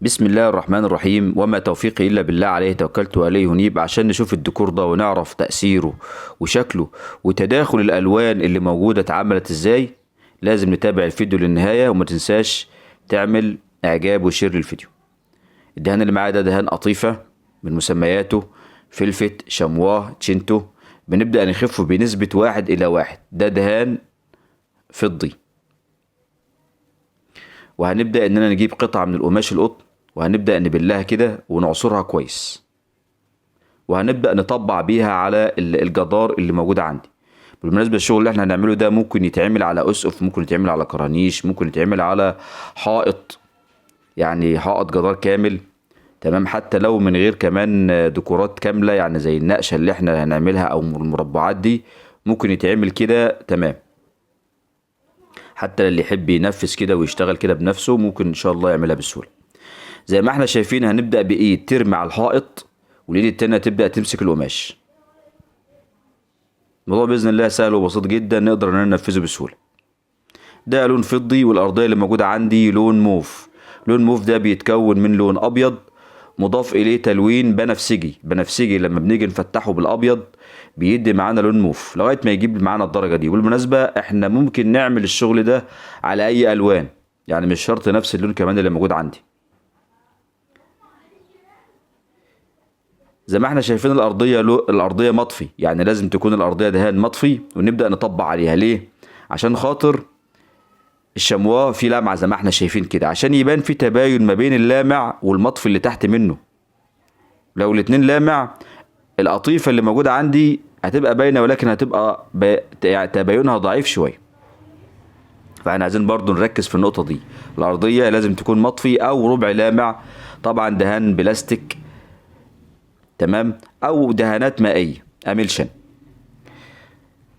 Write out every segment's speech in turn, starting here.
بسم الله الرحمن الرحيم، وما توفيقي إلا بالله، عليه توكلت وعليه أنيب. عشان نشوف الديكور ده ونعرف تأثيره وشكله وتداخل الألوان اللي موجودة اتعملت ازاي، لازم نتابع الفيديو للنهاية، وما تنساش تعمل إعجاب وشير للفيديو. الدهان اللي معايا ده دهان قطيفة، من مسمياته فلفت شمواه تشينتو. بنبدأ نخفه بنسبة 1:1. ده دهان فضي. وهنبدأ إننا نجيب قطعة من القماش القطن، وهنبدأ نبلها كده ونعصرها كويس، وهنبدأ نطبع بيها على الجدار اللي موجود عندي. بالمناسبة الشغل اللي احنا هنعمله ده ممكن يتعمل على أسقف، ممكن يتعمل على كرانيش، ممكن يتعمل على حائط، يعني حائط جدار كامل. تمام، حتى لو من غير كمان ديكورات كاملة، يعني زي النقشة اللي احنا هنعملها أو المربعات دي، ممكن يتعمل كده تمام. حتى اللي يحب ينفذ كده ويشتغل كده بنفسه ممكن إن شاء الله يعملها بسهولة. زي ما احنا شايفين، هنبدأ بإيد ترمي على الحائط، والإيد التانية تبدأ تمسك القماش. الموضوع بإذن الله سهل وبسيط جدا، نقدر إننا ننفذه بسهولة. ده لون فضي، والأرضية اللي موجودة عندي لون موف. لون موف ده بيتكون من لون أبيض مضاف إليه تلوين بنفسجي. بنفسجي لما بنيجي نفتحه بالأبيض بيدي معانا لون موف لغاية ما يجيب معانا الدرجة دي. وبالمناسبة احنا ممكن نعمل الشغل ده على أي ألوان، يعني مش شرط نفس اللون كمان اللي موجود عندي. زي ما احنا شايفين الأرضية مطفي، يعني لازم تكون الأرضية دهان مطفي، ونبدأ نطبق عليها. ليه؟ عشان خاطر الشمواه فيه لمعة زي ما احنا شايفين كده، عشان يبان في تباين ما بين اللامع والمطفي اللي تحت منه. لو الاتنين لامع، القطيفة اللي موجودة عندي هتبقى باينة، ولكن هتبقى يعني تباينها ضعيف شوية. فاحنا عايزين برضو نركز في النقطة دي. الأرضية لازم تكون مطفي أو ربع لامع، طبعا دهان بلاستيك تمام، أو دهانات مائية أميلشن.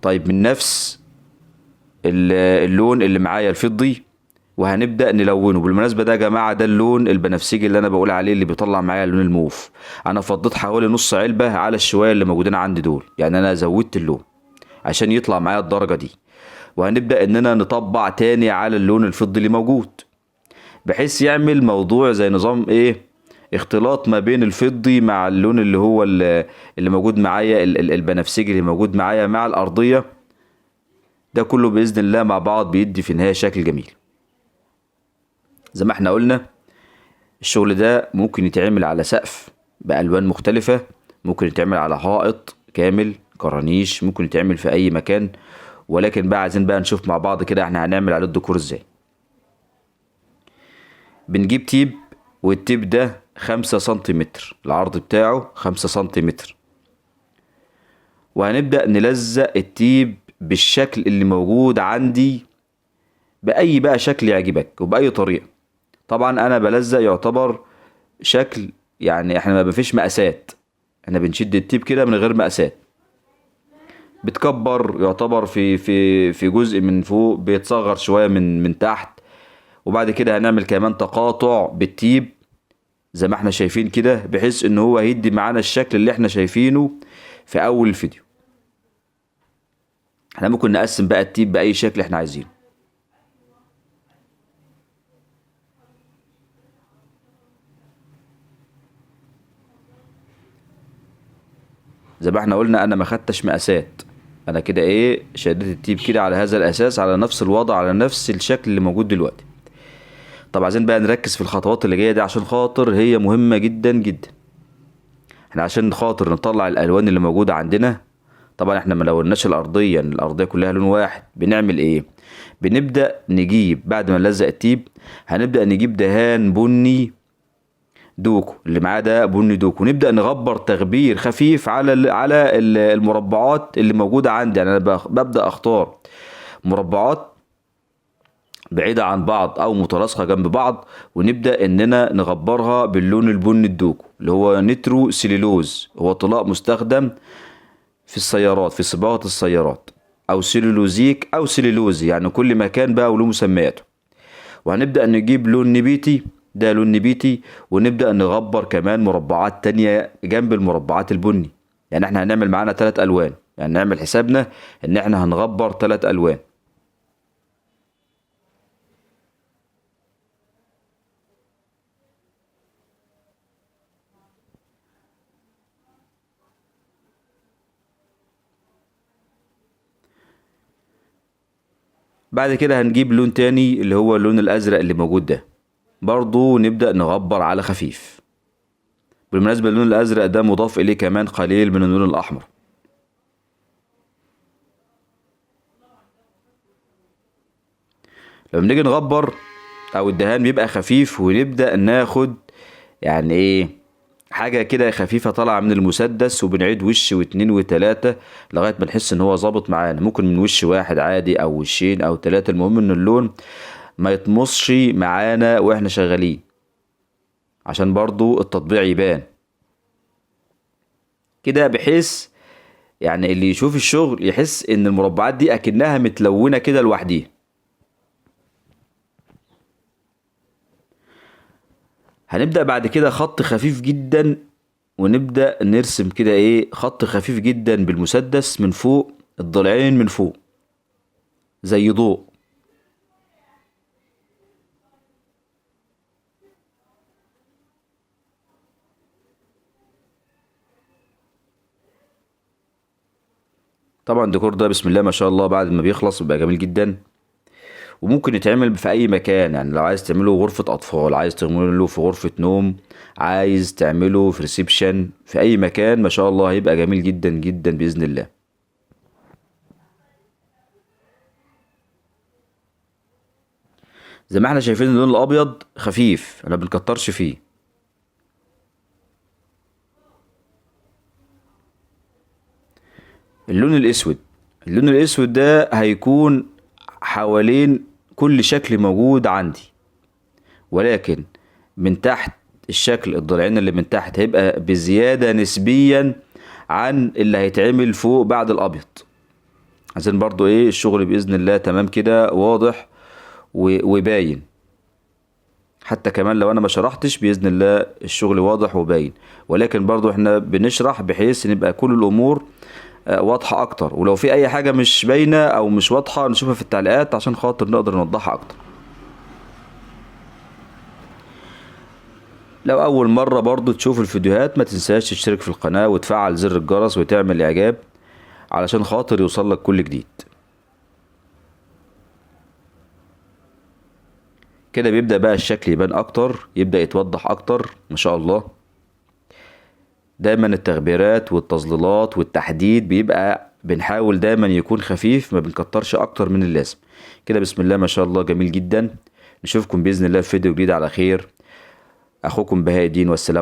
طيب، من نفس اللون اللي معايا الفضي، وهنبدأ نلونه. بالمناسبة ده يا جماعة ده اللون البنفسجي اللي أنا بقول عليه، اللي بيطلع معايا لون الموف. أنا فضيت حوالي نص علبة على الشوية اللي موجودين عندي دول، يعني أنا زودت اللون عشان يطلع معايا الدرجة دي. وهنبدأ إننا نطبع تاني على اللون الفضي اللي موجود، بحيث يعمل موضوع زي نظام إيه، اختلاط ما بين الفضي مع اللون اللي هو اللي موجود معايا، البنفسجي اللي موجود معايا مع الأرضية. ده كله بإذن الله مع بعض بيدي في النهاية شكل جميل. زي ما احنا قلنا، الشغل ده ممكن يتعمل على سقف بألوان مختلفة، ممكن يتعمل على حائط كامل كرانيش، ممكن يتعمل في أي مكان. ولكن بقى عايزين بقى نشوف مع بعض كده احنا هنعمل عليه الديكور ازاي. بنجيب تيب، والتيب ده 5 سنتيمتر، العرض بتاعه 5 سنتيمتر. وهنبدأ نلزق التيب بالشكل اللي موجود عندي، بأي بقى شكل يعجبك وبأي طريقة. طبعا أنا بلزق يعتبر شكل، يعني احنا ما بفيش مقاسات، احنا بنشد التيب كده من غير مقاسات. بتكبر يعتبر في جزء من فوق، بيتصغر شوية من تحت. وبعد كده هنعمل كمان تقاطع بالتيب زي ما احنا شايفين كده، بحيث ان هو هيدي معانا الشكل اللي احنا شايفينه في اول الفيديو. احنا ممكن نقسم بقى التيب بأي شكل احنا عايزينه. زي ما احنا قلنا انا ما خدتش مقاسات، انا كده ايه، شديت التيب كده على هذا الاساس، على نفس الوضع، على نفس الشكل اللي موجود دلوقتي. طب عايزين بقى نركز في الخطوات اللي جايه دي، عشان خاطر هي مهمه جدا جدا. احنا عشان خاطر نطلع الالوان اللي موجوده عندنا، طبعا احنا ما لوناش الارضيه كلها لون واحد. بنعمل ايه؟ بنبدا نجيب بعد ما نلزق التيب، هنبدا نجيب دهان بني دوكو. اللي معاه ده بني دوكو، ونبدا نغبر تغبير خفيف على المربعات اللي موجوده عندي. يعني انا ببدا اختار مربعات بعيدة عن بعض أو متلاصقة جنب بعض، ونبدأ إننا نغبرها باللون البني الدوكو اللي هو نترو سيلولوز. هو طلاء مستخدم في السيارات، في صباغة السيارات، أو سيلولوزيك أو سيلولوزي، يعني كل مكان بقى وله مسمياته. وهنبدأ نجيب لون نبيتي، ده لون نبيتي، ونبدأ نغبر كمان مربعات تانية جنب المربعات البني. يعني احنا هنعمل معانا 3 ألوان، يعني نعمل حسابنا إن احنا هنغبر 3 ألوان. بعد كده هنجيب لون تاني اللي هو اللون الازرق اللي موجود ده، برضو نبدأ نغبر على خفيف. بالمناسبة اللون الازرق ده مضاف اليه كمان قليل من اللون الاحمر. لما بنيجي نغبر او الدهان بيبقى خفيف، ونبدأ ناخد يعني ايه حاجة كده خفيفة طالعة من المسدس، وبنعيد وش واتنين وتلاتة لغاية ما نحس ان هو ظابط معانا. ممكن من وش واحد عادي او وشين او تلاتة، المهم ان اللون ما يطمسش معانا واحنا شغالين، عشان برضو التطبيع يبان كده، بحيث يعني اللي يشوف الشغل يحس ان المربعات دي اكنها متلونة كده لوحديها. هنبدأ بعد كده خط خفيف جدا، ونبدأ نرسم كده ايه خط خفيف جدا بالمسدس من فوق الضلعين من فوق زي ضوء. طبعا الديكور ده بسم الله ما شاء الله بعد ما بيخلص بيبقى جميل جدا، وممكن يتعمل في اي مكان. يعني لو عايز تعمله غرفة اطفال، عايز تعمله في غرفة نوم، عايز تعمله في ريسبشن، في اي مكان ما شاء الله هيبقى جميل جدا جدا بإذن الله. زي ما احنا شايفين اللون الابيض خفيف، انا بنكترش فيه. اللون الاسود، اللون الاسود ده هيكون حوالين كل شكل موجود عندي، ولكن من تحت الشكل الضلعين اللي من تحت هيبقى بزيادة نسبيا عن اللي هيتعمل فوق بعد الابيض، عشان برضو ايه الشغل بإذن الله تمام كده واضح وباين. حتى كمان لو انا ما شرحتش بإذن الله الشغل واضح وباين، ولكن برضو احنا بنشرح بحيث ان يبقى كل الامور واضحة اكتر، ولو في اي حاجة مش باينة او مش واضحة نشوفها في التعليقات عشان خاطر نقدر نوضحها اكتر. لو اول مرة برضو تشوف الفيديوهات ما تنساش تشترك في القناة وتفعل زر الجرس وتعمل اعجاب علشان خاطر يوصلك كل جديد. كده بيبدأ بقى الشكل يبان اكتر، يبدأ يتوضح اكتر ما شاء الله. دايما التغبيرات والتظليلات والتحديد بيبقى بنحاول دايما يكون خفيف، ما بنكترش اكتر من اللازم. كده بسم الله ما شاء الله جميل جدا. نشوفكم بإذن الله في فيديو جديد على خير. اخوكم بهاء الدين، والسلام